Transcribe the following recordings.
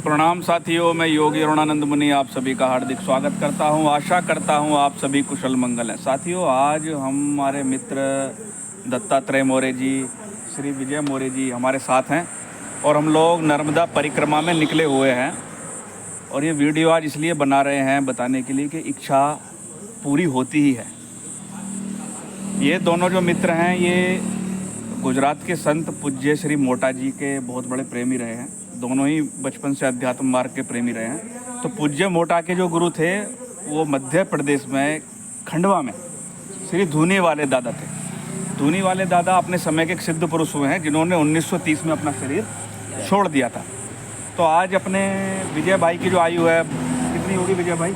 प्रणाम साथियों, मैं योगी अरुणानंद मुनि आप सभी का हार्दिक स्वागत करता हूं। आशा करता हूं आप सभी कुशल मंगल हैं। साथियों, आज हमारे मित्र दत्तात्रेय मौर्य जी, श्री विजय मौर्य जी हमारे साथ हैं और हम लोग नर्मदा परिक्रमा में निकले हुए हैं। और ये वीडियो आज इसलिए बना रहे हैं बताने के लिए कि इच्छा पूरी होती ही है। ये दोनों जो मित्र हैं ये गुजरात के संत पूज्य श्री मोटा जी के बहुत बड़े प्रेमी रहे हैं। दोनों ही बचपन से अध्यात्म मार्ग के प्रेमी रहे हैं। तो पूज्य मोटा के जो गुरु थे वो मध्य प्रदेश में खंडवा में श्री धूनी वाले दादा थे। धूनी वाले दादा अपने समय के एक सिद्ध पुरुष हुए हैं जिन्होंने 1930 में अपना शरीर छोड़ दिया था। तो आज अपने विजय भाई की जो आयु है, कितनी होगी विजय भाई?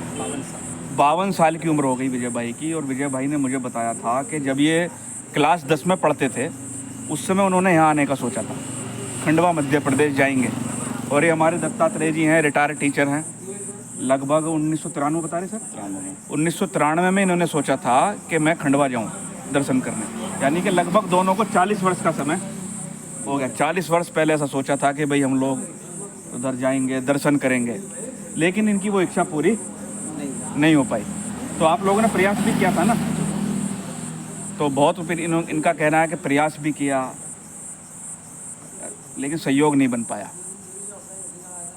52 साल की उम्र हो गई विजय भाई की। और विजय भाई ने मुझे बताया था कि जब ये क्लास 10 में पढ़ते थे उस समय उन्होंने यहाँ आने का सोचा था, खंडवा मध्य प्रदेश जाएंगे। और ये हमारे दत्तात्रेय जी हैं, रिटायर्ड टीचर हैं। लगभग 1993 बता रहे सर, 1993 में इन्होंने सोचा था कि मैं खंडवा जाऊँ दर्शन करने। यानी कि लगभग दोनों को 40 वर्ष का समय हो गया। 40 वर्ष पहले ऐसा सोचा था कि भाई हम लोग उधर जाएंगे, दर्शन करेंगे, लेकिन इनकी वो इच्छा पूरी नहीं हो पाई। तो आप लोगों ने प्रयास भी किया था ना, तो बहुत फिर इनका कहना है कि प्रयास भी किया लेकिन सहयोग नहीं बन पाया।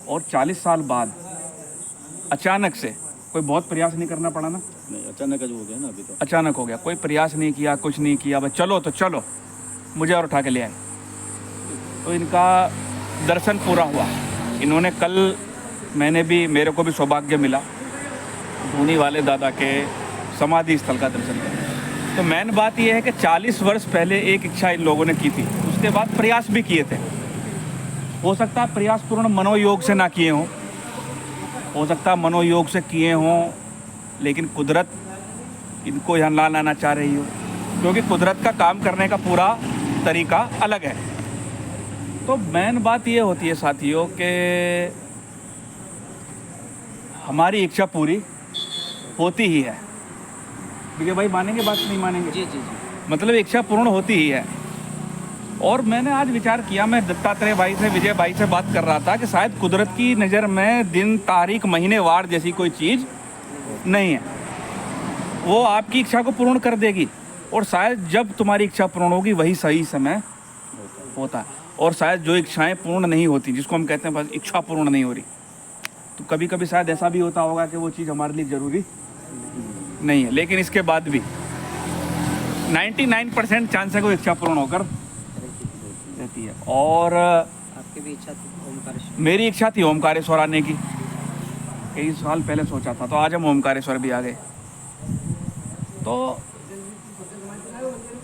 और 40 साल बाद अचानक से, कोई बहुत प्रयास नहीं करना पड़ा ना? नहीं, अचानक हो गया ना। अभी तो अचानक हो गया, कोई प्रयास नहीं किया, कुछ नहीं किया, बस चलो तो चलो, मुझे और उठा के ले आए। तो इनका दर्शन पूरा हुआ। इन्होंने कल, मेरे को भी सौभाग्य मिला धूनी वाले दादा के समाधि स्थल का दर्शन करने। तो मेन बात यह है कि 40 वर्ष पहले एक इच्छा इन लोगों ने की थी, उसके बाद प्रयास भी किए थे। हो सकता है प्रयास पूर्ण मनोयोग से ना किए हों, हो सकता है मनोयोग से किए हों, लेकिन कुदरत इनको यहाँ ला लाना चाह रही हो, क्योंकि कुदरत का काम करने का पूरा तरीका अलग है। तो मेन बात ये होती है साथियों कि हमारी इच्छा पूरी होती ही है। विजय भाई मानेंगे बात, नहीं मानेंगे? जी जी जी, मतलब इच्छा पूर्ण होती ही है। और मैंने आज विचार किया, मैं दत्तात्रेय भाई से, विजय भाई से बात कर रहा था कि शायद कुदरत की नज़र में दिन, तारीख, महीने, वार जैसी कोई चीज़ नहीं है। वो आपकी इच्छा को पूर्ण कर देगी। और शायद जब तुम्हारी इच्छा पूर्ण होगी वही सही समय होता है। और शायद जो इच्छाएं पूर्ण नहीं होती, जिसको हम कहते हैं बस इच्छा पूर्ण नहीं हो रही, तो कभी कभी शायद ऐसा भी होता होगा कि वो चीज़ हमारे लिए ज़रूरी नहीं है। लेकिन इसके बाद भी 99% चांस है कोई इच्छा पूर्ण होकर रहती है। और आपकी भी इच्छा थी ओमकारेश्वर? मेरी इच्छा थी ओमकारेश्वर आने की, कई साल पहले सोचा था। तो आज हम ओमकारेश्वर भी आ गए। तो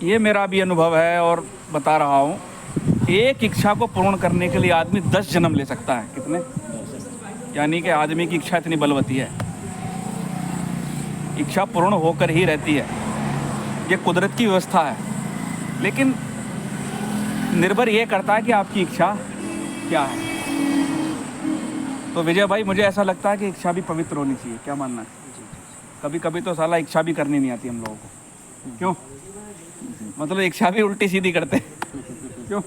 ये मेरा भी अनुभव है और बता रहा हूँ, एक इच्छा को पूर्ण करने के लिए आदमी 10 जन्म ले सकता है। कितने? यानी कि आदमी की इच्छा इतनी बलवती है, इच्छा पूर्ण होकर ही रहती है। ये कुदरत की व्यवस्था है। लेकिन निर्भर ये करता है कि आपकी इच्छा क्या है। तो विजय भाई, मुझे ऐसा लगता है कि इच्छा भी पवित्र होनी चाहिए। क्या मानना है? कभी कभी तो साला इच्छा भी करनी नहीं आती हम लोगों को। क्यों? मतलब इच्छा भी उल्टी सीधी करते हैं। क्यों?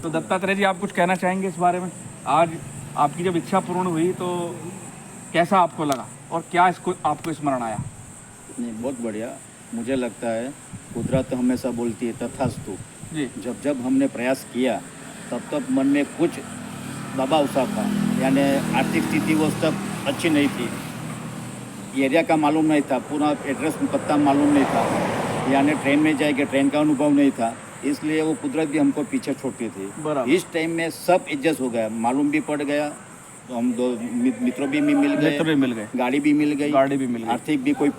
तो दत्तात्रेय जी, आप कुछ कहना चाहेंगे इस बारे में? आज आपकी जब इच्छा पूर्ण हुई तो कैसा आपको लगा और क्या इसको आपको स्मरण आया? नहीं, बहुत बढ़िया। मुझे लगता है कुदरत हमेशा बोलती है तथास्तु जी। जब जब हमने प्रयास किया तब तक मन में कुछ दबाव सा था, यानी आर्थिक स्थिति वो तब अच्छी नहीं थी, एरिया का मालूम नहीं था, पूरा एड्रेस पता मालूम नहीं था, यानी ट्रेन में जाएंगे ट्रेन का अनुभव नहीं था, इसलिए वो कुदरत भी हमको पीछे छोड़ती थी। इस टाइम में सब एडजस्ट हो गया, मालूम भी पड़ गया, तो हम दो मित्रों भी मिल गए, गाड़ी भी मिल गई, आर्थिक भी कोई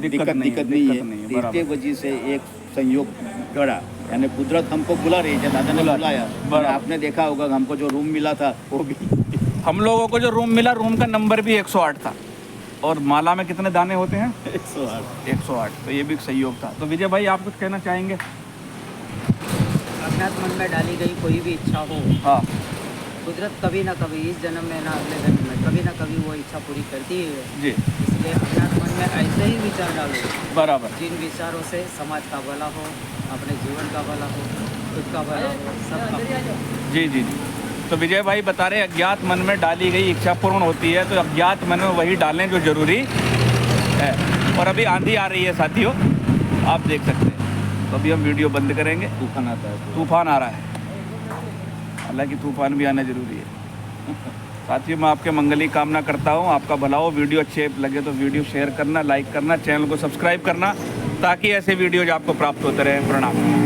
दिक्कत नहीं है। इसके वजह से एक संयोग गड़ा, यानी कुदरत हमको बुला रही है। दादा ने बुलाया, आपने देखा होगा हमको जो रूम मिला था वो भी हम लोगों को जो रूम मिला, रूम का नंबर भी 108 था। और माला में कितने दाने होते हैं? 108। तो ये भी संयोग था। तो विजय भाई, आप कुछ कहना चाहेंगे? अपने मन में डाली गई कोई भी इच्छा हो, हाँ, कुदरत कभी ना कभी, इस जन्म में ना अगले जन्म में, कभी ना कभी वो इच्छा पूरी करती ही है। जी। इसलिए अपने मन में ऐसे ही विचार डालो, बराबर, जिन विचारों से समाज का भला हो, अपने जीवन का भला हो, खुद का भला हो, सबका। जी जी जी। तो विजय भाई बता रहे अज्ञात मन में डाली गई इच्छा पूर्ण होती है, तो अज्ञात मन में वही डालें जो जरूरी है। और अभी आंधी आ रही है साथियों, आप देख सकते हैं। तो अभी हम वीडियो बंद करेंगे। तूफान आता है। तूफान आ रहा है, हालांकि तूफान भी आना जरूरी है। साथियों मैं आपके मंगली कामना करता हूँ, आपका भला हो। वीडियो अच्छे लगे तो वीडियो शेयर करना, लाइक करना, चैनल को सब्सक्राइब करना, ताकि ऐसे वीडियोज आपको प्राप्त होते रहें। प्रणाम।